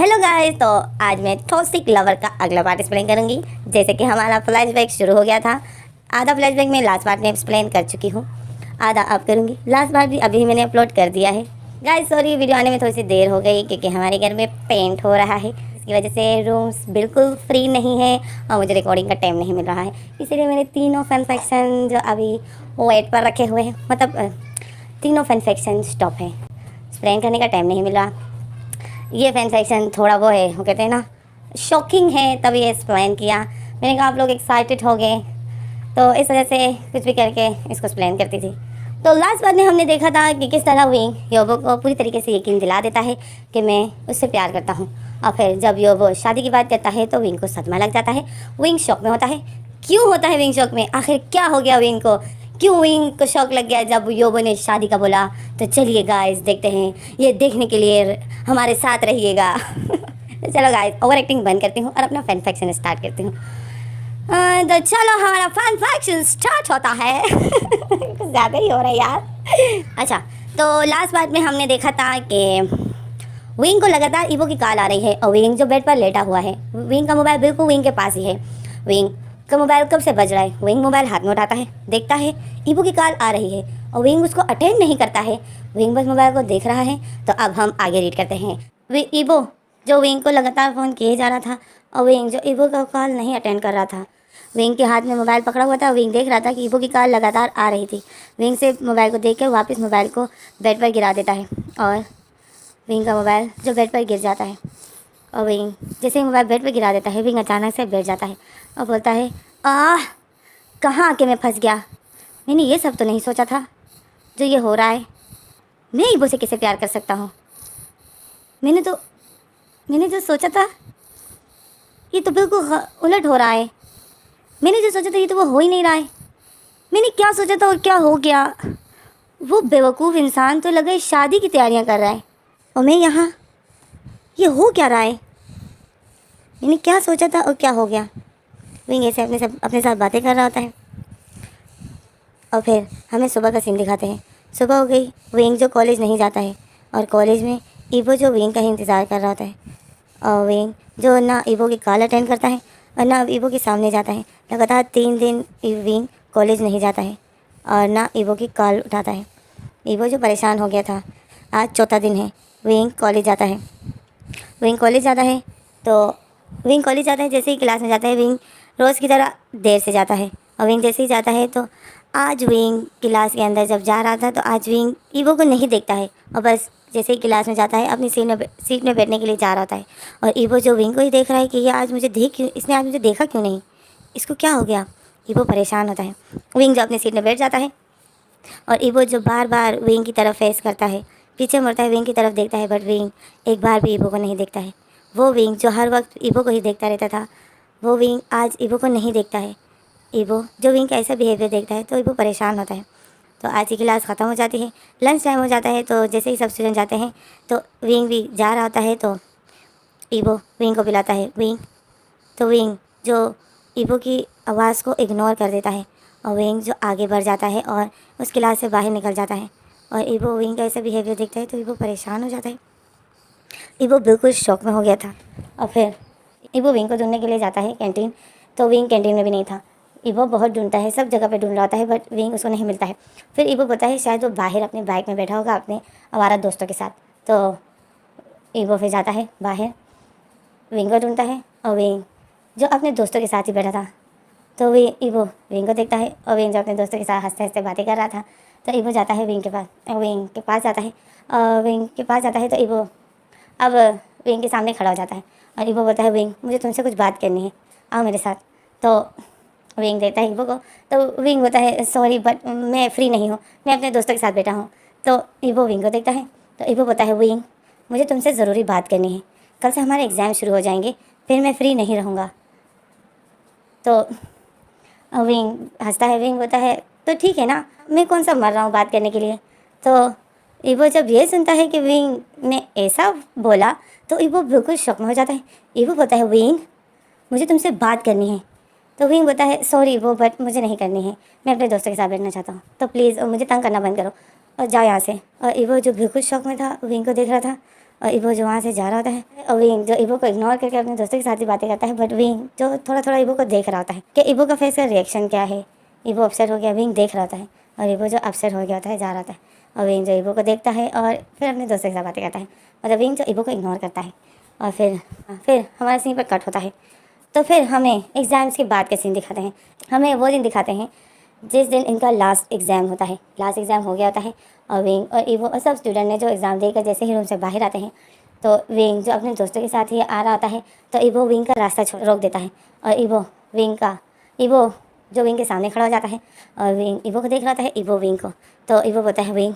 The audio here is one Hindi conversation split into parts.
हेलो गाइस, तो आज मैं टॉक्सिक लवर का अगला पार्ट एक्सप्लेन करूंगी। जैसे कि हमारा फ्लैशबैक शुरू हो गया था, आधा फ्लैशबैक में लास्ट पार्ट में एक्सप्लेन कर चुकी हूँ, आधा अब करूंगी। लास्ट पार्ट भी अभी मैंने अपलोड कर दिया है। गाइस सॉरी, वीडियो आने में थोड़ी सी देर हो गई क्योंकि हमारे घर में पेंट हो रहा है, इसकी वजह से रूम्स बिल्कुल फ्री नहीं है और मुझे रिकॉर्डिंग का टाइम नहीं मिल रहा है। इसीलिए मैंने तीनों फैन सेक्शन जो अभी वेट पर रखे हुए हैं, मतलब तीनों फैन सेक्शन स्टॉप है, एक्सप्लेन करने का टाइम नहीं मिल रहा। ये फैन सेक्शन थोड़ा वो है, वो कहते हैं ना, शॉकिंग है, तभी ये एक्सप्लेन किया। मैंने कहा आप लोग एक्साइटेड हो गए, तो इस वजह से कुछ भी करके इसको एक्सप्लेन करती थी। तो लास्ट बार में हमने देखा था कि किस तरह विंग योबो को पूरी तरीके से यकीन दिला देता है कि मैं उससे प्यार करता हूँ, और फिर जब योबो शादी की बात करता है तो विंग को सदमा लग जाता है। विंग शॉक में होता है। क्यों होता है विंग शॉक में? आखिर क्या हो गया विंग को? क्यों विंग को शौक लग गया जब योबो ने शादी का बोला? तो चलिए गाइस देखते हैं, ये देखने के लिए हमारे साथ रहिएगा। तो चलो गाइस, ओवर एक्टिंग बंद करती हूँ और अपना फैन फैक्शन स्टार्ट करती हूँ। तो चलो हमारा फैन फैक्शन स्टार्ट होता है। कुछ ज़्यादा ही हो रहा है यार। अच्छा, तो लास्ट बात में हमने देखा था कि विंग को लगातार ईवो की कॉल आ रही है और विंग जो बेड पर लेटा हुआ है, विंग का मोबाइल बिल्कुल विंग के पास ही है। विंग का मोबाइल कब से बज रहा है? विंग मोबाइल हाथ में उठाता है, देखता है ईवो की कॉल आ रही है और विंग उसको अटेंड नहीं करता है। विंग बस मोबाइल को देख रहा है। तो अब हम आगे रीड करते हैं। ईवो जो विंग को लगातार फ़ोन किए जा रहा था और विंग जो ईवो का कॉल नहीं अटेंड कर रहा था। विंग के हाथ में मोबाइल पकड़ा हुआ था। विंग देख रहा था कि ईवो की कॉल लगातार आ रही थी। विंग से मोबाइल को देख कर वापस मोबाइल को बेड पर गिरा देता है और विंग का मोबाइल जो बेड पर गिर जाता है। और विंग जैसे ही मोबाइल बेड पर गिरा देता है, विंग अचानक से बैठ जाता है और बोलता है, आह, कहाँ आके मैं फंस गया। मैंने ये सब तो नहीं सोचा था जो ये हो रहा है। मैं ईवो से कैसे प्यार कर सकता हूँ? मैंने जो सोचा था ये तो बिल्कुल उलट हो रहा है। मैंने जो सोचा था ये तो वो हो ही नहीं रहा है। मैंने क्या सोचा था और क्या हो गया? वो बेवकूफ़ इंसान तो लगे शादी की तैयारियां कर रहा है और मैं यहाँ, ये हो क्या रहा है? मैंने क्या सोचा था और क्या हो गया? विंग ऐसे अपने साथ बातें कर रहा होता है और फिर हमें सुबह का सीन दिखाते हैं। सुबह हो गई, विंग जो कॉलेज नहीं जाता है और कॉलेज में ईवो जो विंग का ही इंतज़ार कर रहा होता है और विंग जो ना ईवो की कॉल अटेंड करता है और ना ईवो के सामने जाता है। लगातार 3 दिन विंग कॉलेज नहीं जाता है और ना ईवो की कॉल उठाता है। ईवो जो परेशान हो गया था, आज चौथा दिन है, विंग कॉलेज जाता है। विंग कॉलेज जाता है तो विंग कॉलेज जाता है, जैसे ही क्लास में जाता है विंग रोज़ की तरह देर से जाता है। और विंग जैसे ही जाता है तो आज विंग क्लास के अंदर जब जा रहा था तो आज विंग ईवो को नहीं देखता है और बस जैसे ही क्लास में जाता है अपनी सीट में बैठने के लिए जा रहा होता है। और ईवो जो विंग को ही देख रहा है कि ये आज मुझे इसने आज मुझे देखा क्यों नहीं, इसको क्या हो गया? ईवो परेशान होता है। विंग जो अपनी सीट में बैठ जाता है और ईवो जो बार बार विंग की तरफ फेस करता है, पीछे मुड़ता है, विंग की तरफ देखता है, बट विंग एक बार भी ईवो को नहीं देखता है। वो विंग जो हर वक्त ईवो को ही देखता रहता था, वो विंग आज ईवो को नहीं देखता है। ईवो जो विंग का ऐसा बिहेवियर देखता है तो ईवो परेशान होता है। तो आज की क्लास ख़त्म हो जाती है, लंच टाइम हो जाता है। तो जैसे ही सब स्टूडेंट जाते हैं तो विंग भी जा रहा होता है तो ईवो विंग को बुलाता है, विंग। तो विंग जो ईवो की आवाज़ को इग्नोर कर देता है और विंग जो आगे बढ़ जाता है और उस क्लास से बाहर निकल जाता है। और ईवो विंग का ऐसा बिहेवियर देखता है तो ईवो परेशान हो जाता है। ईवो बिल्कुल शॉक में हो गया था और फिर ईवो विंग को ढूंढने के लिए जाता है कैंटीन। तो विंग कैंटीन में भी नहीं था। ईवो बहुत ढूंढता है, सब जगह पे ढूंढ रहा होता है, बट विंग उसको नहीं मिलता है। फिर ईवो बोलता है शायद वो बाहर अपने बाइक में बैठा होगा अपने आवारा दोस्तों के साथ। तो ईवो फिर जाता है बाहर, विंग को ढूंढता है और विंग जो अपने दोस्तों के साथ ही बैठा था। तो वे ईवो विंग को देखता है और विंग जो अपने दोस्तों के साथ हंसते हंसते बातें कर रहा था। तो ईवो जाता है विंग के पास, विंग के पास जाता है और विंग के पास जाता है तो ईवो अब विंग के सामने खड़ा हो जाता है और ईवो बोलता है, विंग मुझे तुमसे कुछ बात करनी है, आओ मेरे साथ। तो विंग देखता है ईवो को। तो विंग बोलता है, सॉरी बट मैं फ्री नहीं हूँ, मैं अपने दोस्तों के साथ बैठा हूँ। तो ईवो विंग को देखता है तो ईवो बोलता है, विंग मुझे तुमसे ज़रूरी बात करनी है, कल से हमारे एग्ज़ाम शुरू हो जाएंगे, फिर मैं फ्री नहीं रहूँगा। तो विंग हंसता है। विंग बोलता है, तो ठीक है ना, मैं कौन सा मर रहा हूँ बात करने के लिए। तो ईवो जब ये सुनता है कि विंग ने ऐसा बोला तो ईवो बिल्कुल शॉक में हो जाता है। ईवो बोलता है, विंग मुझे तुमसे बात करनी है। तो विंग बोलता है, सॉरी ईवो बट मुझे नहीं करनी है, मैं अपने दोस्तों के साथ बैठना चाहता हूँ, तो प्लीज़ मुझे तंग करना बंद करो और जाओ यहाँ से। और ईवो जो बिल्कुल शॉक में था विंग को देख रहा था और इवो जो वहाँ से जा रहा होता है और विंग जो इवो को इग्नोर करके अपने दोस्तों के साथ ही बातें करता है, बट विंग जो थोड़ा थोड़ा इवो को देख रहा होता है कि इवो का फेस का रिएक्शन क्या है। इवो अपसेट हो गया, विंग देख रहा होता है और इवो जो अपसेट हो गया होता है जा रहा होता है और विंग जो इवो को देखता है और फिर अपने दोस्तों के साथ बातें करता है। मतलब विंग जो इवो को इग्नोर करता है और फिर हमारा सीन पर कट होता है। तो फिर हमें एग्ज़ाम्स के बाद के सीन दिखाते हैं। हमें वो दिन दिखाते हैं जिस दिन इनका लास्ट एग्ज़ाम होता है। लास्ट एग्ज़ाम हो गया होता है और विंग और इवो और सब स्टूडेंट ने जो एग्ज़ाम देकर जैसे ही रूम से बाहर आते हैं तो विंग जो अपने दोस्तों के साथ ही आ रहा होता है तो इवो विंग का रास्ता रोक देता है और इवो जो विंग के सामने खड़ा हो जाता है और विंग इवो को देख रहा होता है, इवो विंग को। तो इवो बोलता है, विंग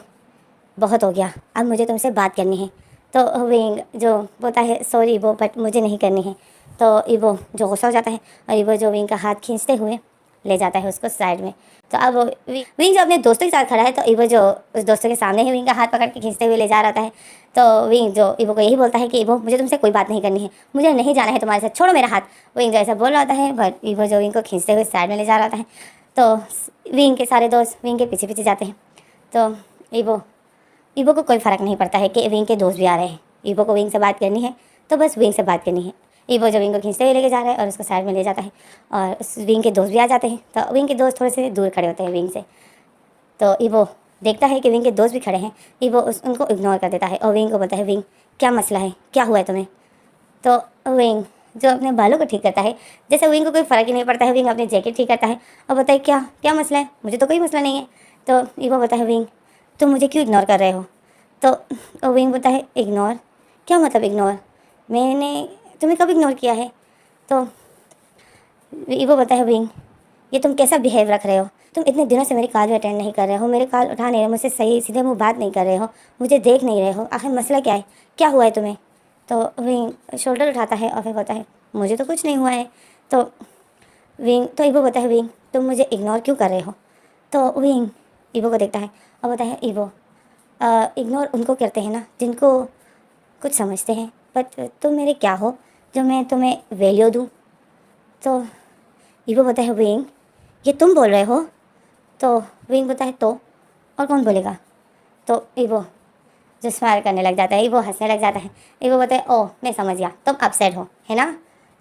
बहुत हो गया, अब मुझे तुमसे बात करनी है। तो विंग जो बोलता है, सॉरी इवो बट मुझे नहीं करनी है। तो इवो जो गुस्सा हो जाता है और इवो जो विंग का हाथ खींचते हुए ले जाता है उसको साइड में। तो अब विंग जो अपने दोस्तों के साथ खड़ा है तो इवो जो उस दोस्तों के सामने ही विंग का हाथ पकड़ के खींचते हुए ले जा रहा है। तो विंग जो इवो को यही बोलता है कि इवो मुझे तुमसे कोई बात नहीं करनी है, मुझे नहीं जाना है तुम्हारे साथ, छोड़ो मेरा हाथ। विंग जो ऐसा बोल रहा होता है बट इवो जो विंग को खींचते हुए साइड में ले जा रहा है। तो विंग के सारे दोस्त विंग के पीछे पीछे जाते हैं। तो इवो को कोई फ़र्क नहीं पड़ता है कि विंग के दोस्त भी आ रहे हैं। इवो को विंग से बात करनी है तो बस विंग से बात करनी है। इवो जो विंग को खींचते हुए लेके जा रहा है और उसको साइड में ले जाता है और उस विंग के दोस्त भी आ जाते हैं। तो विंग के दोस्त थोड़े से दूर खड़े होते हैं विंग से। तो इवो देखता है कि विंग के दोस्त भी खड़े हैं। इवो उनको इग्नोर कर देता है और विंग को बोलता है, विंग क्या मसला है, क्या हुआ है तुम्हें। तो विंग जो अपने बालों को ठीक करता है, जैसे विंग को कोई फ़र्क ही नहीं पड़ता है, विंग अपने जैकेट ठीक करता है और बताए क्या क्या मसला है, मुझे तो कोई मसला नहीं है। तो इवो बोलता है, विंग तुम मुझे क्यों इग्नोर कर रहे हो। तो विंग बोलता है, इग्नोर क्या मतलब इग्नोर, मैंने तुम्हें कब इग्नोर किया है। तो इवो बोलता है, विंग ये तुम कैसा बिहेव रख रहे हो, तुम इतने दिनों से मेरी कॉल भी अटेंड नहीं कर रहे हो, मेरे कॉल उठा नहीं रहे, मुझसे सही सीधे मुँह बात नहीं कर रहे हो, मुझे देख नहीं रहे हो, आखिर मसला क्या है, क्या हुआ है तुम्हें। तो विंग शोल्डर उठाता है और फिर बोलता है, मुझे तो कुछ नहीं हुआ है। तो इवो बोलता है, विंग तुम मुझे इग्नोर क्यों कर रहे हो। तो विंग इवो को देखता है और बोलता है, इवो इग्नोर उनको करते हैं ना जिनको कुछ समझते हैं, बट तुम मेरे क्या हो जो मैं तुम्हें वैल्यू दूँ। तो इवो बोलता है, विंग ये तुम बोल रहे हो। तो विंग बोलता है, तो और कौन बोलेगा। तो इवो जो स्माइल करने लग जाता है, इवो हंसने लग जाता है। इवो बोलता है, ओह मैं समझ गया, तुम अपसेट हो है ना।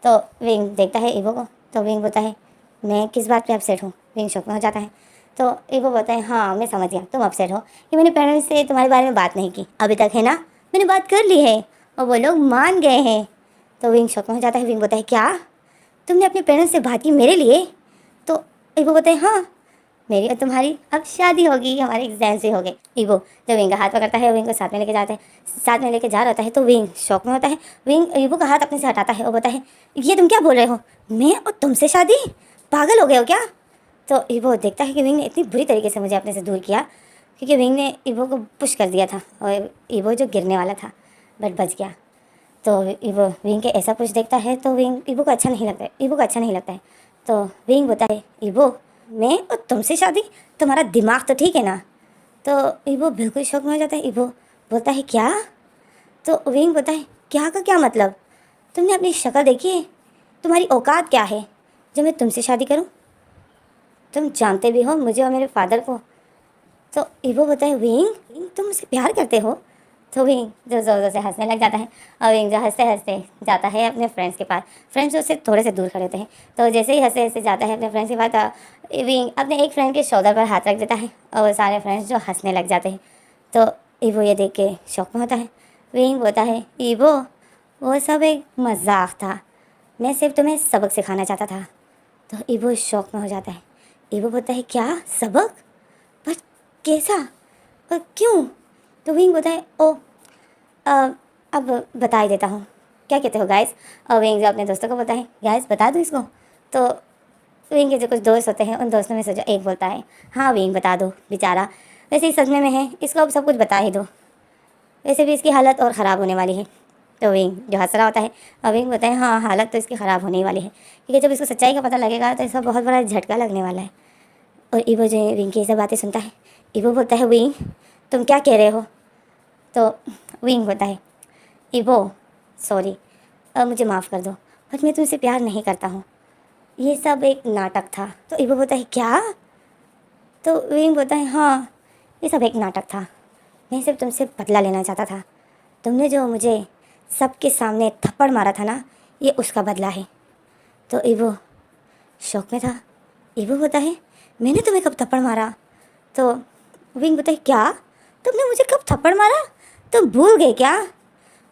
तो विंग देखता है इवो को। तो विंग बोलता है, मैं किस बात पे अपसेट हूँ। विंग शॉक में हो जाता है। तो इवो बोलता है, हाँ मैं समझ गया, तुम अपसेट हो कि मैंने पेरेंट्स से तुम्हारे बारे में बात नहीं की अभी तक है ना, मैंने बात कर ली है और वो लोग मान गए हैं। तो विंग शॉक में हो जाता है। विंग बोलता है, क्या तुमने अपने पेरेंट्स से बात की मेरे लिए। तो इवो बोलता है, हाँ मेरी और तुम्हारी अब शादी होगी, हमारे एग्जाम्स भी हो गए। इवो जब विंग का हाथ पकड़ता है, विंग को साथ में लेके जाता है, साथ में लेके जा रहा है। तो विंग शौक में होता है। विंग इवो का हाथ अपने से हटाता है और बोलता है, ये तुम क्या बोल रहे हो, मैं और तुमसे शादी, पागल हो गए हो क्या। तो इवो देखता है कि विंग ने इतनी बुरी तरीके से मुझे अपने से दूर किया, क्योंकि विंग ने इवो को पुश कर दिया था और इवो जो गिरने वाला था बट बच गया। तो इवो विंग के ऐसा कुछ देखता है तो विंग इवो को अच्छा नहीं लगता है, इवो को अच्छा नहीं लगता है। तो विंग बोलता है, इवो मैं और तुमसे शादी, तुम्हारा दिमाग तो ठीक है ना। तो इवो बिल्कुल शौक में हो जाता है। इवो बोलता है, क्या। तो विंग बोलता है, क्या का क्या मतलब, तुमने अपनी शक्ल देखी है, तुम्हारी औकात क्या है जो मैं तुमसे शादी करूं, तुम जानते भी हो मुझे और मेरे फादर को। तो इवो बोलता है, विंग तुम मुझसे प्यार करते हो। तो विंग जो ज़ोर ज़ोर से हंसने लग जाता है और विंग जो हंसते हंसते जाता है अपने फ्रेंड्स के पास। फ्रेंड्स उससे थोड़े से दूर खड़े होते हैं। तो जैसे ही हंसते हंसते जाता है अपने फ्रेंड्स के पास, विंग अपने एक फ्रेंड के शोल्डर पर हाथ रख देता है और वो सारे फ्रेंड्स जो हंसने लग जाते हैं। तो इवो ये देख के शौक में होता है। विंग बोलता है, इवो वो सब एक मजाक था, मैं सिर्फ तुम्हें सबक सिखाना चाहता था। तो इवो शौक में हो जाता है। इवो बोलता है, क्या सबक, पर कैसा और क्यों। तो विंग बोलता है, ओ अब बता ही देता हूँ, क्या कहते हो गाइस। और विंग जो अपने दोस्तों को बोलता है, गाइस बता दो इसको। तो विंग के जो कुछ दोस्त होते हैं उन दोस्तों में से जो एक बोलता है, हाँ विंग बता दो, बेचारा वैसे ही सदमे में है, इसको अब सब कुछ बता ही दो, वैसे भी इसकी हालत और ख़राब होने वाली है। तो विंग जो हंस रहा होता है और विंग बोलता है, हाँ हालत तो इसकी ख़राब होने वाली है, क्योंकि जब इसको सच्चाई का पता लगेगा तो इसका बहुत बड़ा झटका लगने वाला है। और इवो जो विंग की ये सब बातें सुनता है, इवो बोलता है, विंग तुम क्या कह रहे हो। तो विंग बोलता है, इवो सॉरी, अब मुझे माफ़ कर दो, बट मैं तुमसे प्यार नहीं करता हूँ, ये सब एक नाटक था। तो इवो बोलता है, क्या। तो विंग बोलता है, हाँ ये सब एक नाटक था, मैं सिर्फ तुमसे बदला लेना चाहता था, तुमने जो मुझे सबके सामने थप्पड़ मारा था ना, ये उसका बदला है। तो ईवो शौक में था। ईवो होता है, मैंने तुम्हें कब थप्पड़ मारा? तो विंग बोता है, क्या तुमने मुझे कब थप्पड़ मारा? तुम भूल गए क्या?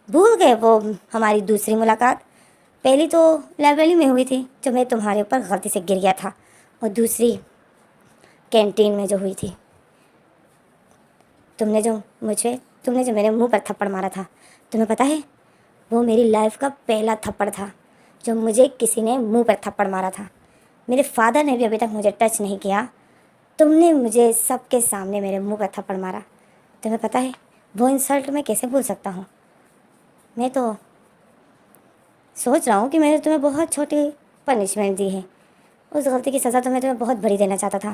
भूल गए वो हमारी दूसरी मुलाकात? पहली तो लाइब्रेरी में हुई थी, जो मैं तुम्हारे ऊपर गलती से गिर गया था, और दूसरी कैंटीन में जो हुई थी। तुमने जो मेरे मुंह पर थप्पड़ मारा था, तुम्हें पता है वो मेरी लाइफ का पहला थप्पड़ था, जो मुझे किसी ने मुंह पर थप्पड़ मारा था। मेरे फादर ने भी अभी तक मुझे टच नहीं किया, तुमने मुझे सबके सामने मेरे मुंह पर थप्पड़ मारा। तुम्हें पता है वो इंसल्ट मैं कैसे भूल सकता हूँ? मैं तो सोच रहा हूँ कि मैंने तुम्हें बहुत छोटी पनिशमेंट दी है। उस गलती की सज़ा तो मैं तुम्हें बहुत बड़ी देना चाहता था,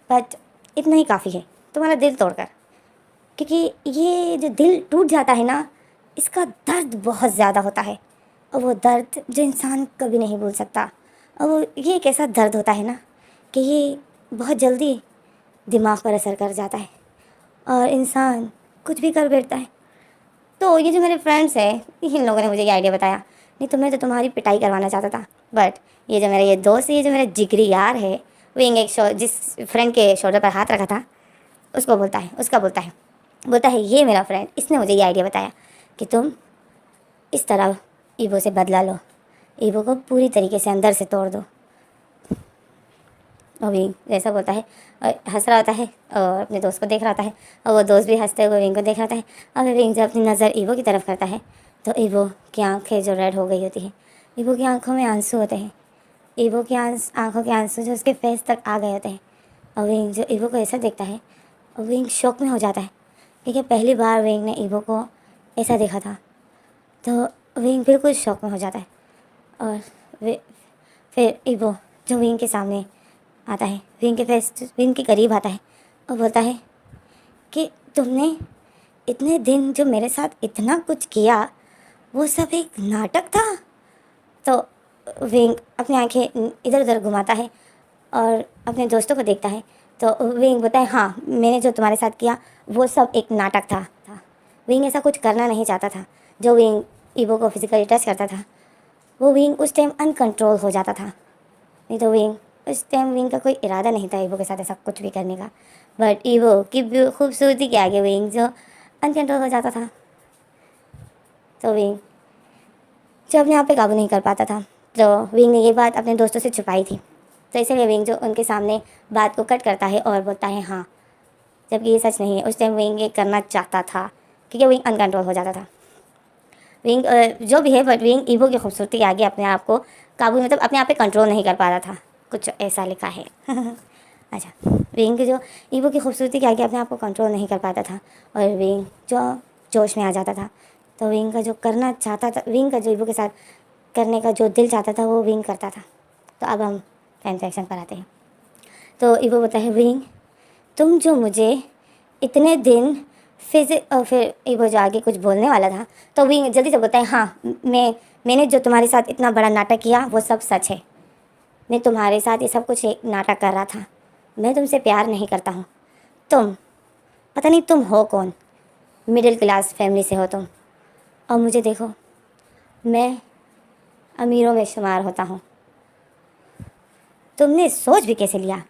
बट इतना ही काफ़ी है तुम्हारा दिल तोड़कर। क्योंकि ये जो दिल टूट जाता है ना, इसका दर्द बहुत ज़्यादा होता है, और वो दर्द जो इंसान कभी नहीं भूल सकता। और वो ये एक ऐसा दर्द होता है ना कि ये बहुत जल्दी दिमाग पर असर कर जाता है, और इंसान कुछ भी कर बैठता है। तो ये जो मेरे फ्रेंड्स हैं, इन लोगों ने मुझे ये आइडिया बताया। नहीं तो मैं तो तुम्हारी पिटाई करवाना चाहता था, बट ये जो मेरा ये दोस्त है, ये जो मेरा जिगरी यार है, विंग एक जिस फ्रेंड के शोल्डर पर हाथ रखा था, उसका बोलता है ये मेरा फ्रेंड, इसने मुझे ये आइडिया बताया कि तुम इस तरह ईवो से बदला लो, ईवो को पूरी तरीके से अंदर से तोड़ दो। और विंग जैसा बोलता है और हंस रहा होता है, और अपने दोस्त को देख रहा होता है, और वो दोस्त भी हंसते हुए विंग को देख रहा होता है। और विंग जब अपनी नज़र ईवो की तरफ करता है, तो ईवो की आंखें जो रेड हो गई होती हैं, ईवो की आंखों में आंसू होते हैं, ईवो की आंखों के आंसू जो उसके फेस तक आ गए होते हैं। और विंग जो ईवो को ऐसा देखता है, और विंग शॉक में हो जाता है, क्योंकि पहली बार विंग ने ईवो को ऐसा देखा था। तो विंग बिल्कुल शॉक में हो जाता है, और फिर ईवो जो विंग के सामने आता है, विंग के करीब आता है, और बोलता है कि तुमने इतने दिन जो मेरे साथ इतना कुछ किया, वो सब एक नाटक था? तो विंग अपनी आंखें इधर उधर घुमाता है और अपने दोस्तों को देखता है। तो विंग बोलता है, हाँ, मैंने जो तुम्हारे साथ किया वो सब एक नाटक था। विंग ऐसा कुछ करना नहीं चाहता था। जो विंग ईवो को फिजिकली टच करता था, वो विंग उस टाइम अनकंट्रोल हो जाता था। नहीं तो उस टाइम विंग का कोई इरादा नहीं था ईवो के साथ ऐसा कुछ भी करने का, बट ईवो की खूबसूरती के आगे विंग जो अनकंट्रोल हो जाता था। तो विंग जो अपने आप पे काबू नहीं कर पाता था, तो विंग ने ये बात अपने दोस्तों से छुपाई थी। तो इसलिए विंग जो उनके सामने बात को कट करता है और बोलता है हाँ, जबकि ये सच नहीं है। उस टाइम विंग ये करना चाहता था, क्योंकि विंग अनकंट्रोल हो जाता था। विंग जो भी है, बट विंग ईवो की खूबसूरती के आगे अपने आप को काबू, मतलब अपने आप पे कंट्रोल नहीं कर पा रहा था, कुछ ऐसा लिखा है। अच्छा, विंग जो ईवो की खूबसूरती के आगे अपने आप को कंट्रोल नहीं कर पाता था, और विंग जो जोश में आ जाता था। तो विंग का जो करना चाहता था, विंग का जो ईवो के साथ करने का जो दिल चाहता था, वो विंग करता था। तो अब हम फैन सेक्शन पर आते हैं। तो ईवो बोलता है, विंग तुम जो मुझे इतने दिन फिर ईवो जो आगे कुछ बोलने वाला था, तो विंग जल्दी से बोलता है, हाँ, मैंने जो तुम्हारे साथ इतना बड़ा नाटक किया वो सब सच है। मैं तुम्हारे साथ ये सब कुछ एक नाटक कर रहा था। मैं तुमसे प्यार नहीं करता हूँ। तुम पता नहीं तुम हो कौन, मिडिल क्लास फैमिली से हो तुम, और मुझे देखो, मैं अमीरों में शुमार होता हूँ। तुमने सोच भी कैसे लिया?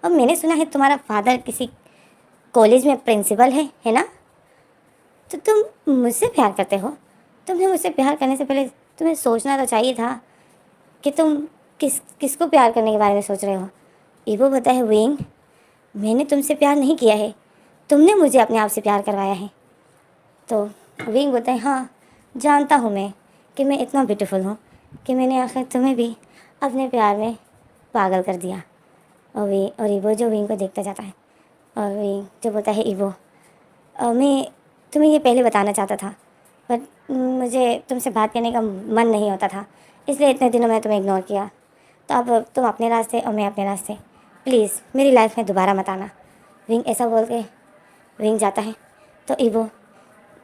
और मैंने सुना है तुम्हारा फादर किसी कॉलेज में प्रिंसिपल है ना? तो तुम मुझसे प्यार करते हो? तुमने मुझसे प्यार करने से पहले तुम्हें सोचना तो चाहिए था कि तुम किसको प्यार करने के बारे में सोच रहे हो। ईवो बोलता है, विंग मैंने तुमसे प्यार नहीं किया है, तुमने मुझे अपने आप से प्यार करवाया है। तो विंग बोलता है, हाँ, जानता हूँ मैं कि मैं इतना ब्यूटीफुल हूँ कि मैंने आखिर तुम्हें भी अपने प्यार में पागल कर दिया। और ईवो जो विंग को देखता जाता है, और विंग जो बोलता है, ईवो मैं तुम्हें ये पहले बताना चाहता था, बट मुझे तुमसे बात करने का मन नहीं होता था, इसलिए इतने दिनों में तुम्हें इग्नोर किया। तो अब तुम अपने रास्ते और मैं अपने रास्ते, प्लीज़ मेरी लाइफ में दोबारा मत आना। विंग ऐसा बोल के विंग जाता है। तो ईवो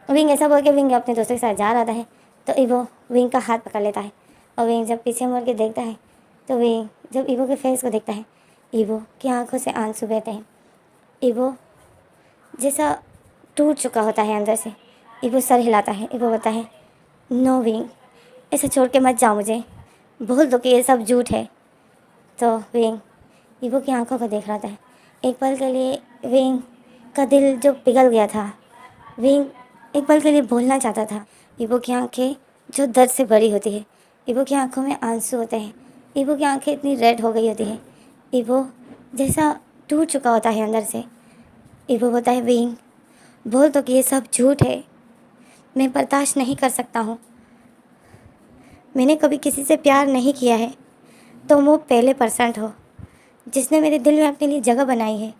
विंग ऐसा बोल के विंग अपने दोस्तों के साथ जा रहा है। तो ईवो विंग का हाथ पकड़ लेता है, और विंग जब पीछे मुड़ के देखता है, तो विंग जब ईवो के फेस को देखता है, ईवो की आंखों से आंसू बहते हैं। ईवो जैसा टूट चुका होता है अंदर से, इबो सर हिलाता है। इबो बोलता है, नो विंग, ऐसे छोड़ के मत जाओ मुझे, बोल दो कि ये सब झूठ है। तो विंग इबो की आंखों को देख रहा था। एक पल के लिए विंग का दिल जो पिघल गया था, विंग एक पल के लिए बोलना चाहता था। इबो की आंखें जो दर्द से भरी होती है, इबो की आंखों में आंसू होते हैं, इबो की आंखें इतनी रेड हो गई होती है, इबो जैसा टूट चुका होता है अंदर से। इबो होता है, विंग बोल दो कि ये सब झूठ है, मैं बर्दाश्त नहीं कर सकता हूँ, मैंने कभी किसी से प्यार नहीं किया है, तुम वो पहले पर्सन हो जिसने मेरे दिल में अपने लिए जगह बनाई है।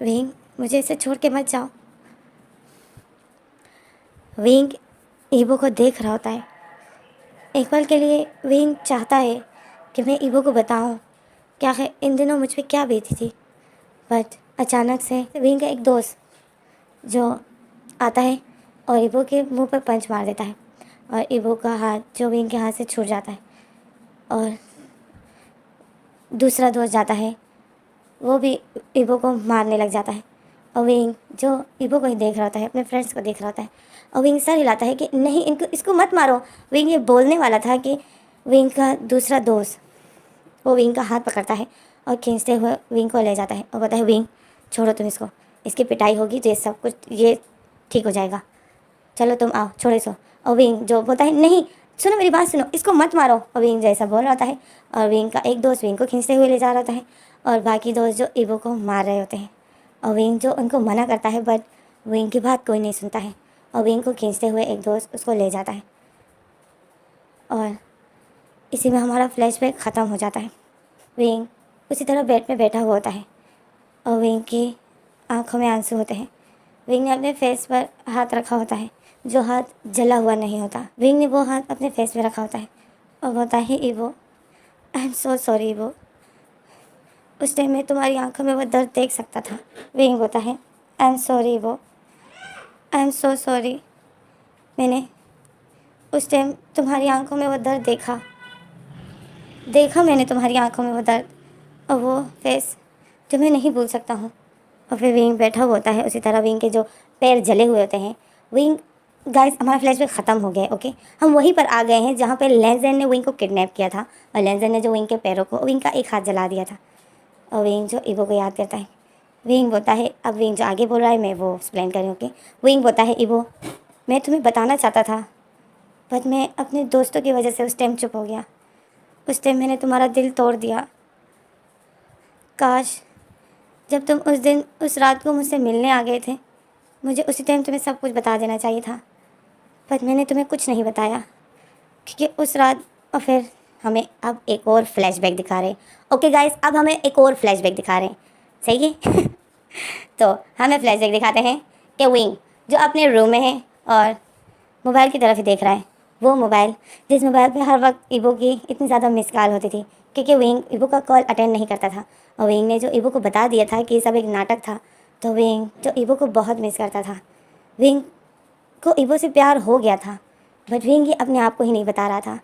विंग मुझे इसे छोड़ के मत जाओ। विंग ईबो को देख रहा होता है। एक पल के लिए विंग चाहता है कि मैं ईबो को बताऊं क्या है इन दिनों मुझ पे क्या बीती थी, बट अचानक से विंग का एक दोस्त जो आता है और ईबो के मुंह पर पंच मार देता है और ईबो का हाथ जो विंग के हाथ से छूट जाता है और दूसरा दोस्त जाता है, वो भी ईबो को मारने लग जाता है और विंग जो ईबो को ही देख रहा होता है, अपने फ्रेंड्स को देख रहा होता है और विंग सर हिलाता है कि नहीं, इनको इसको मत मारो। विंग ये बोलने वाला था कि विंग का दूसरा दोस्त वो विंग का हाथ पकड़ता है और खींचते हुए विंग को ले जाता है और कहता है, विंग छोड़ो तुम इसको, इसकी पिटाई होगी तो ये सब कुछ ये ठीक हो जाएगा, चलो तुम आओ, छोड़ो इसको। और विंग जो बोलता है, नहीं सुनो मेरी बात सुनो, इसको मत मारो। और विंग जैसा बोल रहा होता है और विंग का एक दोस्त विंग को खींचते हुए ले जा रहा होता है और बाकी दोस्त जो ईबो को मार रहे होते हैं और विंग जो उनको मना करता है, बट विंग की बात कोई नहीं सुनता है और विंग को खींचते हुए एक दोस्त उसको ले जाता है और इसी में हमारा फ्लैशबैक ख़त्म हो जाता है। विंग उसी तरह बेड पे बैठा हुआ होता है और विंग की आंखों में आंसू होते हैं। विंग ने अपने फेस पर हाथ रखा होता है, जो हाथ जला हुआ नहीं होता। विंग ने वो हाथ अपने फेस पे रखा होता है और बोलता है, ईबो आई एम सो सॉरी ईबो, उस टाइम मैं तुम्हारी आंखों में वो दर्द देख सकता था। विंग होता है, आई एम सॉरी ईबो, आई एम सो सॉरी, मैंने उस टाइम तुम्हारी आंखों में वो दर्द देखा मैंने तुम्हारी आंखों में वो दर्द और वो फेस जो मैं नहीं भूल सकता हूँ। और फिर विंग बैठा हुआ होता है, उसी तरह विंग के जो पैर जले हुए होते हैं। विंग गाइस हमारा फ्लैशबैक ख़त्म हो गया है, ओके। हम वहीं पर आ गए हैं जहाँ पे लेंजन ने विंग को किडनैप किया था और लेंजन ने जो विंग के पैरों को, विंग का एक हाथ जला दिया था और विंग जो ईबो को याद करता है। विंग बोलता है, अब विंग जो आगे बोल रहा है मैं वो एक्सप्लेन करूँ, ओके। विंग बोलता है, ईबो मैं तुम्हें बताना चाहता था बट मैं अपने दोस्तों की वजह से उस टाइम चुप हो गया, उस टाइम मैंने तुम्हारा दिल तोड़ दिया। काश जब तुम उस दिन उस रात को मुझसे मिलने आ गए थे, मुझे उसी टाइम तुम्हें सब कुछ बता देना चाहिए था, पर मैंने तुम्हें कुछ नहीं बताया क्योंकि उस रात। और फिर हमें अब एक और फ्लैशबैक दिखा रहे हैं, ओके गाइस, अब हमें एक और फ्लैशबैक दिखा रहे हैं, सही है। तो हमें फ्लैशबैक दिखाते हैं कि विंग जो अपने रूम में है और मोबाइल की तरफ ही देख रहा है, वो मोबाइल जिस मोबाइल पे हर वक्त ईबो की इतनी ज़्यादा मिस कॉल होती थी क्योंकि विंग ईबो का कॉल अटेंड नहीं करता था और विंग ने जो ईबो को बता दिया था कि ये सब एक नाटक था, तो विंग जो ईबो को बहुत मिस करता था। विंग को ईबो से प्यार हो गया था बट विंग ये अपने आप को ही नहीं बता रहा था।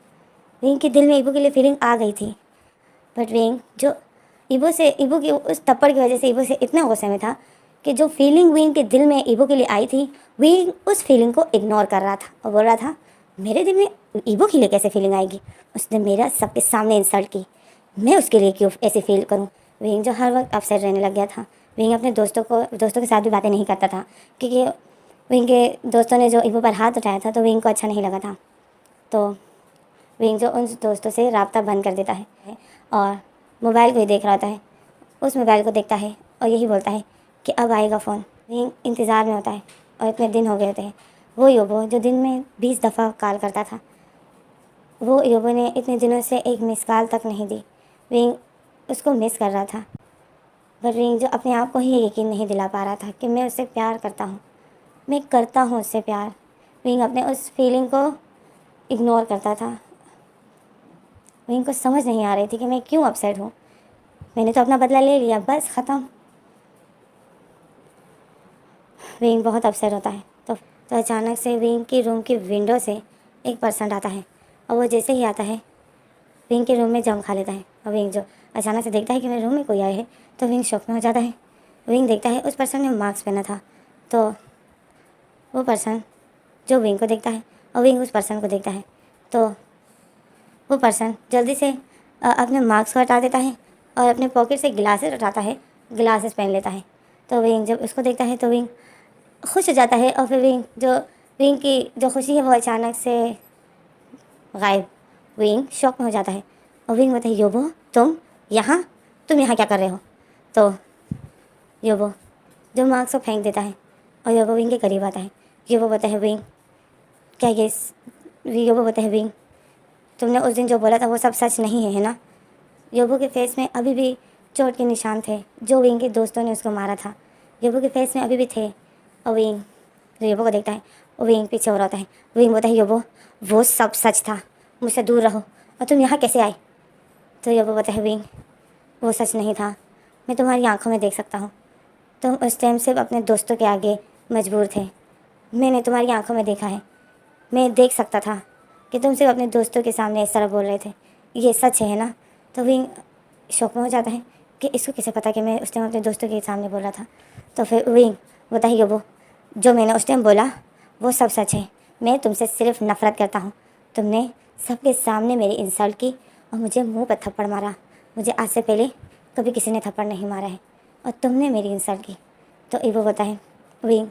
विंग के दिल में ईबो के लिए फीलिंग आ गई थी बट विंग जो ईबो की उस थप्पड़ की वजह से ईबो से इतना गुस्से में था कि जो फीलिंग विंग के दिल में ईबो के लिए आई थी, विंग उस फीलिंग को इग्नोर कर रहा था और बोल रहा था, मेरे दिल में ईबो के लिए कैसे फीलिंग आएगी, उसने मेरा सबके सामने इंसल्ट की, मैं उसके लिए क्यों ऐसे फील करूं। विंग जो हर वक्त अपसेट रहने लग गया था। विंग अपने दोस्तों के साथ भी बातें नहीं करता था क्योंकि विंग के दोस्तों ने जो ईबो पर हाथ उठाया था तो विंग को अच्छा नहीं लगा था। तो विंग जो उन दोस्तों से राब्ता बंद कर देता है और मोबाइल को ही देख रहा होता है, उस मोबाइल को देखता है और यही बोलता है कि अब आएगा फ़ोन। विंग इंतज़ार में होता है और इतने दिन हो गए होते हैं। वो ईबो जो दिन में 20 दफ़ा कॉल करता था, वो ईबो ने इतने दिनों से एक मिस कॉल तक नहीं दी। विंग उसको मिस कर रहा था पर विंग जो अपने आप को ही यकीन नहीं दिला पा रहा था कि मैं उससे प्यार करता हूँ, मैं करता हूँ उससे प्यार। विंग अपने उस फीलिंग को इग्नोर करता था। विंग को समझ नहीं आ रही थी कि मैं क्यों अपसेट हूँ, मैंने तो अपना बदला ले लिया, बस ख़त्म। विंग बहुत अपसेट होता है। तो अचानक से विंग की रूम की विंडो से एक पर्सन आता है और वो जैसे ही आता है विंग के रूम में जम खा लेता है और विंग जो अचानक से देखता है कि मेरे रूम में कोई आया है तो विंग शॉक में हो जाता है। विंग देखता है उस पर्सन ने मास्क पहना था, तो वो पर्सन जो विंग को देखता है और विंग उस पर्सन को देखता है। तो वो पर्सन जल्दी से अपने मार्क्स को हटा देता है और अपने पॉकेट से ग्लासेस उठाता है, ग्लासेस पहन लेता है। तो विंग जब उसको देखता है तो विंग खुश हो जाता है और फिर विंग की जो खुशी है वो अचानक से गायब। विंग शॉक में हो जाता है और विंग बोलता है, योबो तुम यहाँ क्या कर रहे हो? तो योबो जो मार्क्स को फेंक देता है और योबो विंग के करीब आता है। योबो बोलता है, विंग क्या ये योबो बोलता है, विंग तुमने उस दिन जो बोला था वो सब सच नहीं है ना? योबो के फेस में अभी भी चोट के निशान थे जो विंग के दोस्तों ने उसको मारा था। योबो के फेस में अभी भी थे और विंग योबो को देखता है और विंग पीछे हो रहा है। विंग बोलता है, योबो वो सब सच था, मुझसे दूर रहो। और तुम यहाँ कैसे आए? तो योबो बोलता है, विंग वो सच नहीं था, मैं तुम्हारी आंखों में देख सकता हूँ। तुम उस टाइम सिर्फ अपने दोस्तों के आगे मजबूर थे, मैंने तुम्हारी आंखों में देखा है। मैं देख सकता था कि तुम सिर्फ अपने दोस्तों के सामने इस तरह बोल रहे थे, ये सच है ना? तो विंग शौक में हो जाता है कि इसको कैसे पता कि मैं उस टाइम अपने दोस्तों के सामने बोला था। तो फिर विंग बोलता है, योबो जो मैंने उस टाइम बोला वो सब सच है, मैं तुमसे सिर्फ नफ़रत करता हूँ। तुमने सबके सामने मेरी इंसल्ट की और मुझे मुंह पर थप्पड़ मारा। मुझे आज से पहले कभी किसी ने थप्पड़ नहीं मारा है और तुमने मेरी इंसल्ट की। तो ईवो बोलता है, विंग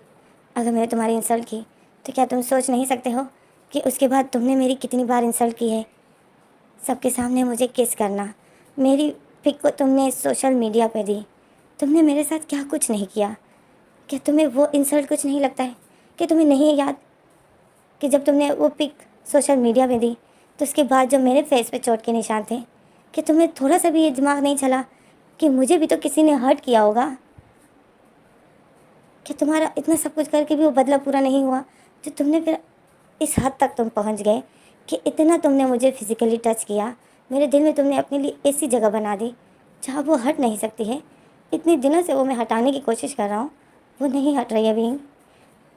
अगर मैंने तुम्हारी इंसल्ट की तो क्या तुम सोच नहीं सकते हो कि उसके बाद तुमने मेरी कितनी बार इंसल्ट की है? सबके सामने मुझे किस करना, मेरी पिक को तुमने सोशल मीडिया पे दी, तुमने मेरे साथ क्या कुछ नहीं किया। क्या तुम्हें वो इंसल्ट कुछ नहीं लगता है? कि तुम्हें नहीं याद कि जब तुमने वो पिक सोशल मीडिया पे दी तो उसके बाद जो मेरे फेस पे चोट के निशान थे, कि तुम्हें थोड़ा सा भी ये दिमाग नहीं चला कि मुझे भी तो किसी ने हर्ट किया होगा? कि तुम्हारा इतना सब कुछ करके भी वो बदला पूरा नहीं हुआ जो तुमने फिर इस हद तक तुम पहुंच गए कि इतना तुमने मुझे फिज़िकली टच किया, मेरे दिल में तुमने अपने लिए ऐसी जगह बना दी जहाँ वो हट नहीं सकती है। इतने दिनों से वो मैं हटाने की कोशिश कर रहा हूँ, वो नहीं हट रही है।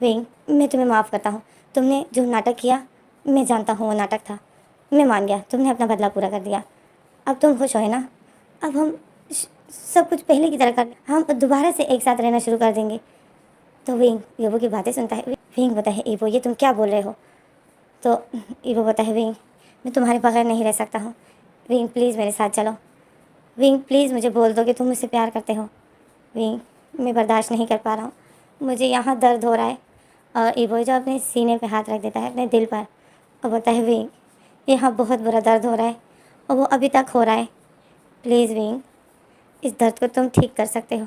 विंग मैं तुम्हें माफ़ करता हूँ, तुमने जो नाटक किया मैं जानता हूँ वो नाटक था, मैं मान गया, तुमने अपना बदला पूरा कर दिया। अब तुम खुश हो है ना? अब हम सब कुछ पहले की तरह कर, हम दोबारा से एक साथ रहना शुरू कर देंगे। तो विंग ईवो की बातें सुनता है। विंग बोलता है, ईवो ये तुम क्या बोल रहे हो? तो ईवो बोलता है, विंग मैं तुम्हारे बगैर नहीं रह सकता हूँ, विंग प्लीज़ मेरे साथ चलो। विंग प्लीज़ मुझे बोल दो कि तुम मुझसे प्यार करते हो। विंग मैं बर्दाश्त नहीं कर पा रहा हूँ, मुझे यहाँ दर्द हो रहा है। और ईवो जो अपने सीने पे हाथ रख देता है, अपने दिल पर, और बोलता है, विंग यहाँ बहुत बुरा दर्द हो रहा है और वो अभी तक हो रहा है। प्लीज़ विंग इस दर्द को तुम ठीक कर सकते हो,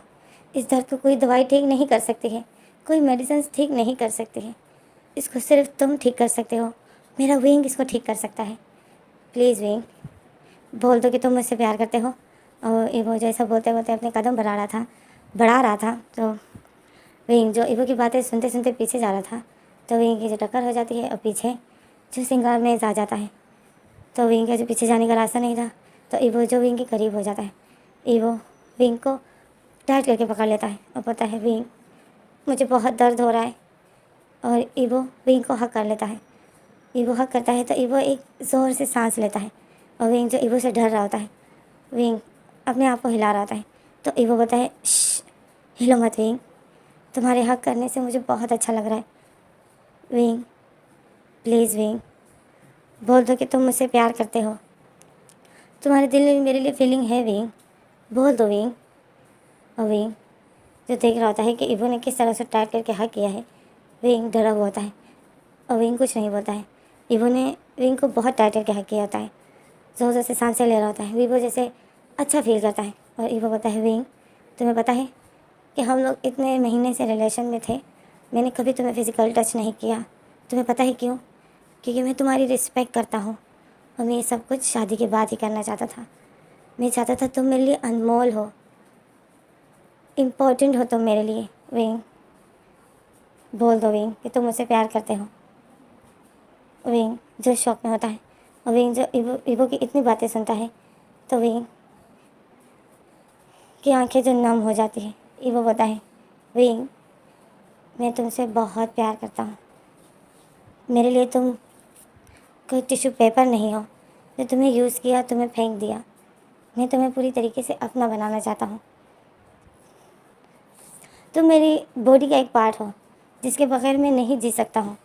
इस दर्द को कोई दवाई ठीक नहीं कर सकती है, कोई मेडिसिन ठीक नहीं कर सकती है, इसको सिर्फ तुम ठीक कर सकते हो, मेरा विंग इसको ठीक कर सकता है। प्लीज़ विंग बोल दो कि तुम मुझसे प्यार करते हो। और ईवो जैसा बोलते बोलते अपने कदम बढ़ा रहा था तो विंग जो ईवो की बातें सुनते सुनते पीछे जा रहा था, तो विंग की जो टक्कर हो जाती है और पीछे जो सिंगार में आ जाता है। तो विंग का जो पीछे जाने का रास्ता नहीं था, तो ईवो जो विंग के करीब हो जाता है। ईवो विंग को टाइट करके पकड़ लेता है और बोलता है, विंग मुझे बहुत दर्द हो रहा है। और ईवो विंग को हक कर लेता है। ईवो हक करता है तो ईवो एक ज़ोर से सांस लेता है और विंग जो ईवो से डर रहा होता है, विंग अपने आप को हिला रहा होता है। तो ईवो बोलता है, हिलो मत विंग, तुम्हारे हक करने से मुझे बहुत अच्छा लग रहा है। विंग प्लीज़ विंग बोल दो कि तुम मुझसे प्यार करते हो, तुम्हारे दिल में मेरे लिए फीलिंग है विंग, बोल दो विंग। और विंग जो देख रहा होता है कि ईवो ने किस तरह से टाइट करके हक किया है, विंग डरा हुआ होता है और विंग कुछ नहीं बोलता है। ईवो ने विंग को बहुत टाइट करके हक किया होता है, ज़ोर ज़ोर से सांसें ले रहा होता है। वीवो जैसे अच्छा फील करता है और ईवो बोलता है, विंग तुम्हें पता है कि हम लोग इतने महीने से रिलेशन में थे, मैंने कभी तुम्हें फ़िज़िकल टच नहीं किया। तुम्हें पता है क्यों? क्योंकि मैं तुम्हारी रिस्पेक्ट करता हूँ और मैं ये सब कुछ शादी के बाद ही करना चाहता था। मैं चाहता था तुम मेरे लिए अनमोल हो, इम्पोर्टेंट हो तुम मेरे लिए। विंग बोल दो विंग कि तुम मुझसे प्यार करते हो। विंग जो शौक में होता है और विंग जो ईवो की इतनी बातें सुनता है तो विंग की आंखें जो नम हो जाती है। ईवो बोलता है, विंग मैं तुमसे बहुत प्यार करता हूँ, मेरे लिए तुम कोई टिश्यू पेपर नहीं हो जो तुम्हें यूज़ किया तुम्हें फेंक दिया। मैं तुम्हें पूरी तरीके से अपना बनाना चाहता हूँ, तुम मेरी बॉडी का एक पार्ट हो जिसके बगैर मैं नहीं जी सकता हूँ।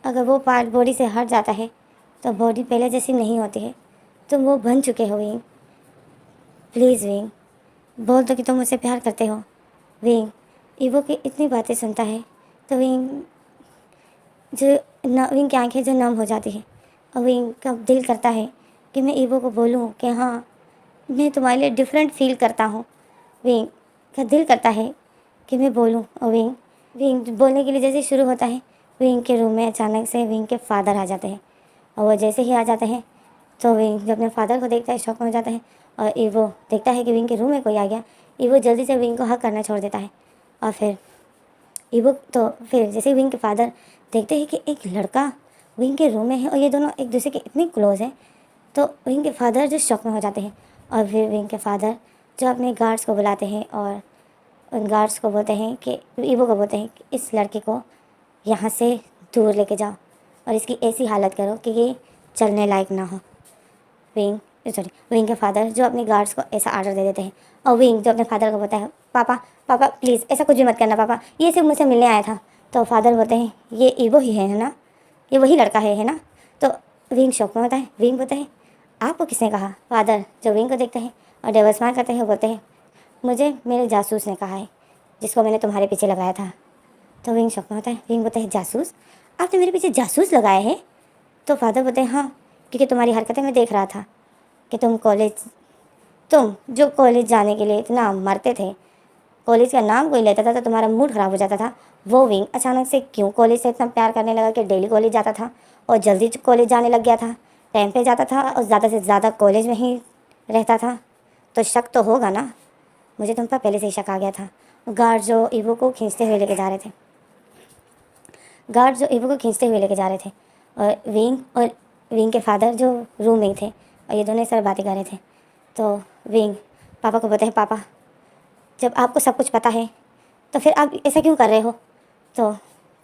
अगर वो पार्ट बॉडी से हट जाता है तो बॉडी पहले जैसी नहीं होती है। तुम वो बन चुके हो विंग। प्लीज़ विंग, बोल दो कि तुम मुझसे प्यार करते हो। विंग ईवो की इतनी बातें सुनता है तो विंग जो विंग की आंखें जो नम हो जाती है और विंग का दिल करता है कि मैं ईवो को बोलूं कि हाँ, मैं तुम्हारे लिए डिफरेंट फील करता हूँ। विंग का दिल करता है कि मैं बोलूं और विंग विंग बोलने के लिए जैसे शुरू होता है, विंग के रूम में अचानक से विंग के फादर आ जाते हैं। और वो जैसे ही आ जाते हैं तो विंग जब अपने फादर को देखता है शॉक में हो जाता है। और ईवो देखता है कि विंग के रूम में कोई आ गया। ईवो जल्दी से विंग को हक करना छोड़ देता है। और फिर जैसे विंग के फादर देखते हैं कि एक लड़का विंग के रूम में है और ये दोनों एक दूसरे के इतने क्लोज हैं, तो विंग के फादर जो शॉक में हो जाते हैं। और फिर विंग के फादर जो अपने गार्ड्स को बुलाते हैं और उन गार्ड्स को बोलते हैं कि ईवो को बोलते हैं कि इस लड़के को यहाँ से दूर लेके जाओ और इसकी ऐसी हालत करो कि ये चलने लायक ना हो। विंग के फादर जो अपने गार्ड्स को ऐसा आर्डर दे देते हैं। और विंग जो अपने फादर को बोलता है, पापा पापा प्लीज़ ऐसा कुछ भी मत करना पापा, ये सिर्फ मुझसे मिलने आया था। तो फादर बोलते हैं ये ईवो ही है ना, ये वही लड़का है ना। तो विंग शौक में होता है। विंग बोलता है आपको किसने कहा। फादर जो विंग को देखते हैं और डेविल स्माइल करते हैं बोलते हैं मुझे मेरे जासूस ने कहा है, जिसको मैंने तुम्हारे पीछे लगाया था। तो विंग शौक में होता है। विंग बोलता है जासूस, आपने मेरे पीछे जासूस लगाया है। तो फादर बोलते हैं हाँ, क्योंकि तुम्हारी हरकतें मैं देख रहा था कि तुम जो कॉलेज जाने के लिए इतना मरते थे, कॉलेज का नाम कोई लेता था तो तुम्हारा मूड ख़राब हो जाता था। वो विंग अचानक से क्यों कॉलेज से इतना प्यार करने लगा कि डेली कॉलेज जाता था और जल्दी कॉलेज जाने लग गया था, टाइम पे जाता था और ज़्यादा से ज़्यादा कॉलेज में ही रहता था। तो शक तो होगा ना, मुझे तुम पर पहले से ही शक आ गया था। गार्ड जो ईवो को खींचते हुए लेके जा रहे थे और विंग के फादर जो रूम में ही थे और ये दोनों सर बातें कर रहे थे। तो विंग पापा को बोलते हैं पापा, जब आपको सब कुछ पता है तो फिर आप ऐसा क्यों कर रहे हो। तो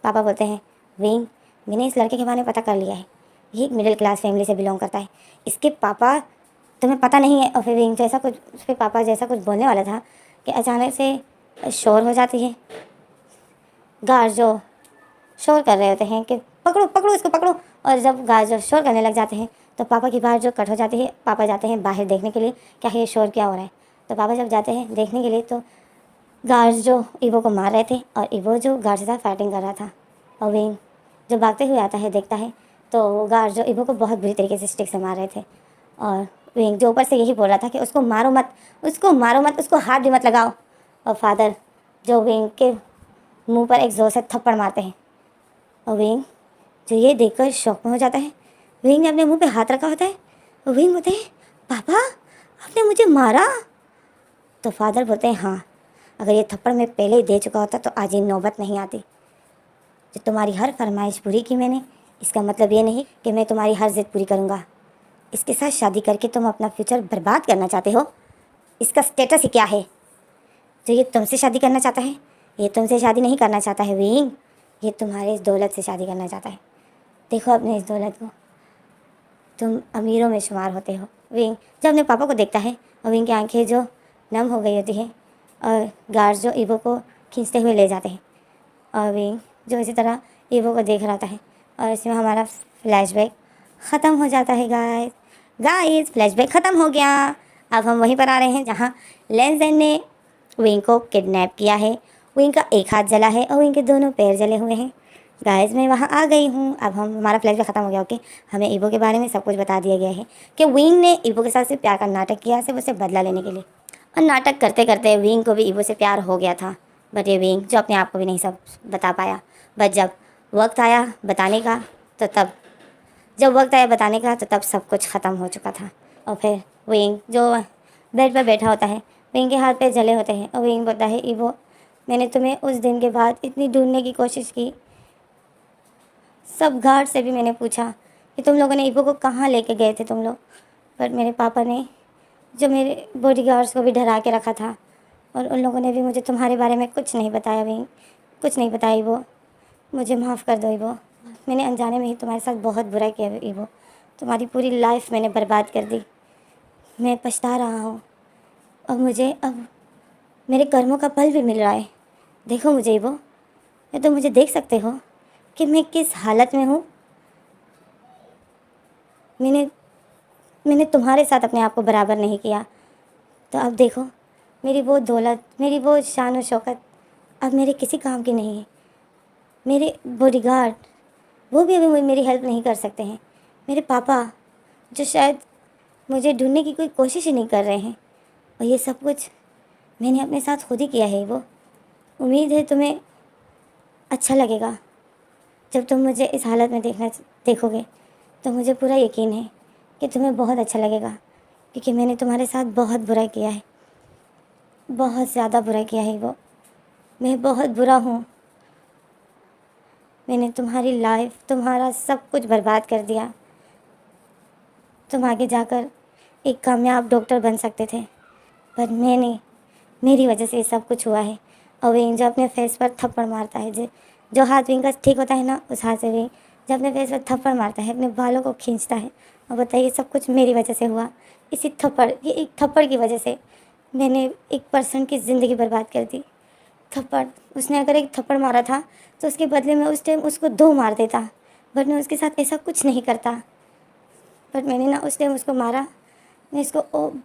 पापा बोलते हैं विंग, मैंने इस लड़के के बारे में पता कर लिया है, ये एक मिडिल क्लास फैमिली से बिलोंग करता है, इसके पापा तुम्हें पता नहीं है। और फिर विंग जैसा कुछ फिर पापा जैसा कुछ बोलने वाला था कि अचानक से शोर हो जाती है। गार्ड जो शोर कर रहे होते हैं कि पकड़ो पकड़ो इसको पकड़ो। और जब गार्ड जो शोर करने लग जाते हैं तो पापा की बात जो कट हो जाती है। पापा जाते हैं बाहर देखने के लिए क्या ये शोर क्या हो रहा है। तो पापा जब जाते हैं देखने के लिए तो गार्ड जो ईवो को मार रहे थे और ईवो जो गार्ड से साथ फाइटिंग कर रहा था। और विंग जो भागते हुए आता है देखता है तो गार्ड जो ईवो को बहुत बुरी तरीके से स्टिक से मार रहे थे। और विंग जो ऊपर से यही बोल रहा था कि उसको मारो मत, उसको हाथ भी मत लगाओ। और फादर जो विंग के मुंह पर एक जोर से थप्पड़ मारते हैं और विंग जो ये देखकर शॉक में हो जाता है। विंग ने अपने मुंह पे हाथ रखा होता है और विंग बोलते हैं पापा आपने मुझे मारा। तो फादर बोलते हैं हाँ, अगर ये थप्पड़ मैं पहले ही दे चुका होता तो आज ये नौबत नहीं आती। जो तुम्हारी हर फरमाइश पूरी की मैंने, इसका मतलब ये नहीं कि मैं तुम्हारी हर जिद पूरी करूँगा। इसके साथ शादी करके तुम अपना फ्यूचर बर्बाद करना चाहते हो, इसका स्टेटस ही क्या है। जो ये तुमसे शादी करना चाहता है, ये तुमसे शादी नहीं करना चाहता है विंग, ये तुम्हारे इस दौलत से शादी करना चाहता है। देखो अपने इस दौलत को, तुम अमीरों में शुमार होते हो। विंग जब अपने पापा को देखता है और विंग की आंखें जो नम हो गई होती हैं और गार्ड जो ईवो को खींचते हुए ले जाते हैं और विंग जो इसी तरह ईवो को देख रहा है। और इसमें हमारा फ्लैशबैक ख़त्म हो जाता है। गाइस फ्लैशबैक ख़त्म हो गया। अब हम वहीं पर आ रहे हैं जहाँ लेंजेन ने विंग को किडनैप किया है। विंग का एक हाथ जला है और विंग के दोनों पैर जले हुए हैं। गाइस मैं वहाँ आ गई हूँ। अब हमारा फ्लैशबैक ख़त्म हो गया। ओके, हमें ईवो के बारे में सब कुछ बता दिया गया है कि विंग ने ईवो के साथ सिर्फ प्यार का नाटक किया, सिर्फ उसे बदला लेने के लिए। और नाटक करते करते विंग को भी ईवो से प्यार हो गया था। बट ये विंग जो अपने आप को भी नहीं सब बता पाया। बट जब वक्त आया बताने का तो तब सब कुछ ख़त्म हो चुका था। और फिर विंग जो बेड पर बैठा होता है, विंग के हाथ पैर जले होते हैं और विंग बोलता है ईवो, मैंने तुम्हें उस दिन के बाद इतनी ढूंढने की कोशिश की, सब गार्ड से भी मैंने पूछा कि तुम लोगों ने ईवो को कहाँ लेके गए थे तुम लोग। पर मेरे पापा ने जो मेरे बॉडीगार्ड्स को भी डरा के रखा था और उन लोगों ने भी मुझे तुम्हारे बारे में कुछ नहीं बताया विंग, कुछ नहीं बताया ईवो, मुझे माफ़ कर दो ईवो। मैंने अनजाने में ही तुम्हारे साथ बहुत बुरा किया ईवो, तुम्हारी पूरी लाइफ मैंने बर्बाद कर दी। मैं पछता रहा हूँ और मुझे अब मेरे कर्मों का फल भी मिल रहा है। देखो मुझे ईवो, या तो मुझे देख सकते हो, कि मैं किस हालत में हूँ। मैंने मैंने तुम्हारे साथ अपने आप को बराबर नहीं किया, तो अब देखो मेरी वो दौलत, मेरी वो शान और शौकत अब मेरे किसी काम की नहीं है। मेरे बॉडीगार्ड वो भी अभी मेरी हेल्प नहीं कर सकते हैं। मेरे पापा जो शायद मुझे ढूंढने की कोई कोशिश ही नहीं कर रहे हैं। और ये सब कुछ मैंने अपने साथ खुद ही किया है। वो उम्मीद है तुम्हें अच्छा लगेगा जब तुम मुझे इस हालत में देखोगे, तो मुझे पूरा यकीन है कि तुम्हें बहुत अच्छा लगेगा, क्योंकि मैंने तुम्हारे साथ बहुत बुरा किया है, बहुत ज़्यादा बुरा किया है। वो मैं बहुत बुरा हूँ। मैंने तुम्हारी लाइफ, तुम्हारा सब कुछ बर्बाद कर दिया। तुम आगे जाकर एक कामयाब डॉक्टर बन सकते थे, पर मेरी वजह से ये सब कुछ हुआ है। और विंग जो अपने फेस पर थप्पड़ मारता है, जो हाथ विंग का ठीक होता है ना, उस हाथ से विंग जब अपने फेस पर थप्पड़ मारता है, अपने बालों को खींचता है और बताइए सब कुछ मेरी वजह से हुआ। ये एक थप्पड़ की वजह से मैंने एक पर्सन की ज़िंदगी बर्बाद कर दी। थप्पड़, उसने अगर एक थप्पड़ मारा था तो उसके बदले में उस टाइम उसको 2 मार देता, बट मैं उसके साथ ऐसा कुछ नहीं करता। बट मैंने ना उस टाइम उसको मारा। मैं इसको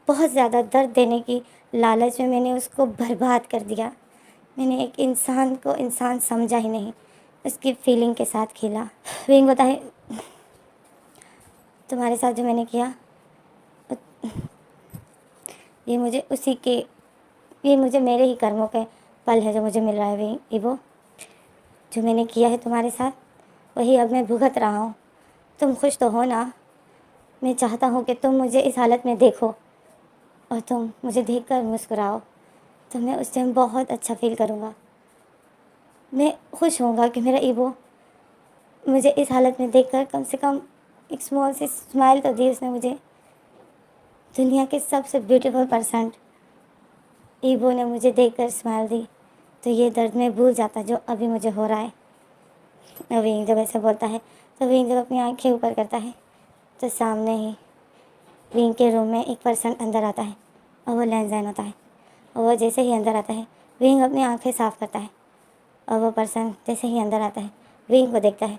बहुत ज़्यादा दर्द देने की लालच में मैंने उसको बर्बाद कर दिया। मैंने एक इंसान को इंसान समझा ही नहीं, उसकी फीलिंग के साथ खेला। विंग बताए तुम्हारे साथ जो मैंने किया, ये मुझे उसी के ये मुझे मेरे ही कर्मों के फल है जो मुझे मिल रहा है। विंग इवो, जो मैंने किया है तुम्हारे साथ वही अब मैं भुगत रहा हूँ। तुम खुश तो हो ना? मैं चाहता हूँ कि तुम मुझे इस हालत में देखो और तुम मुझे देखकर मुस्कुराओ, तो मैं उस टाइम बहुत अच्छा फील करूँगा। मैं खुश होऊंगा कि मेरा ईवो मुझे इस हालत में देखकर कम से कम एक स्मॉल सी स्माइल तो दी उसने मुझे। दुनिया के सबसे ब्यूटीफुल पर्सन ईवो ने मुझे देखकर स्माइल दी, तो ये दर्द मैं भूल जाता जो अभी मुझे हो रहा है। विंग जब ऐसे बोलता है, तो विंग जब अपनी आँखें ऊपर करता है, तो सामने ही विंग के रूम में एक पर्सन अंदर आता है और वो लैंडजाइन होता है। और वो जैसे ही अंदर आता है, विंग अपनी आँखें साफ़ करता है और वो पर्सन जैसे ही अंदर आता है विंग को देखता है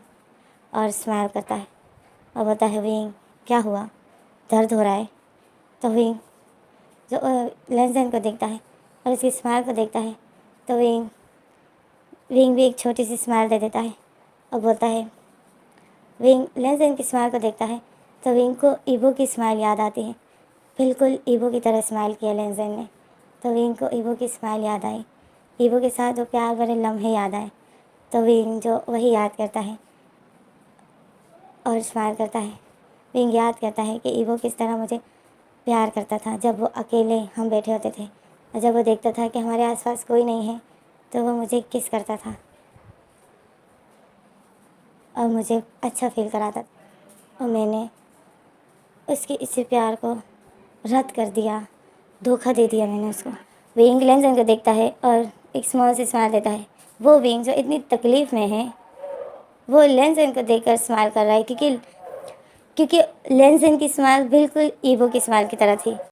और स्माइल करता है और बोलता है, विंग क्या हुआ, दर्द हो रहा है? तो विंग जो लैंडजाइन को देखता है और उसकी स्माइल को देखता है, तो विंग भी एक छोटी सी स्माइल दे देता है और बोलता है, विंग लैंडजाइन की स्माइल को देखता है तो विंग को ईवो की स्माइल याद आती है। बिल्कुल ईवो की तरह स्माइल किया लैंडजाइन ने, तो विंग को ईवो की स्माइल याद आई। ईवो के साथ वो प्यार भरे लम्हे याद आए, तो विंग जो वही याद करता है और स्माइल करता है। विंग याद करता है कि ईवो किस तरह मुझे प्यार करता था जब वो अकेले हम बैठे होते थे, और जब वो देखता था कि हमारे आसपास कोई नहीं है तो वो मुझे किस करता था और मुझे अच्छा फील कराता था। और मैंने उसके इसी प्यार को रद्द कर दिया, धोखा दे दिया मैंने उसको। विंग लैंडजाइन को देखता है और एक स्मॉल सी स्माइल देता है। वो विंग जो इतनी तकलीफ़ में है, वो लैंडजाइन को देखकर स्माइल कर रहा है, क्योंकि लैंडजाइन की स्माइल बिल्कुल ईवो की स्माइल की तरह थी।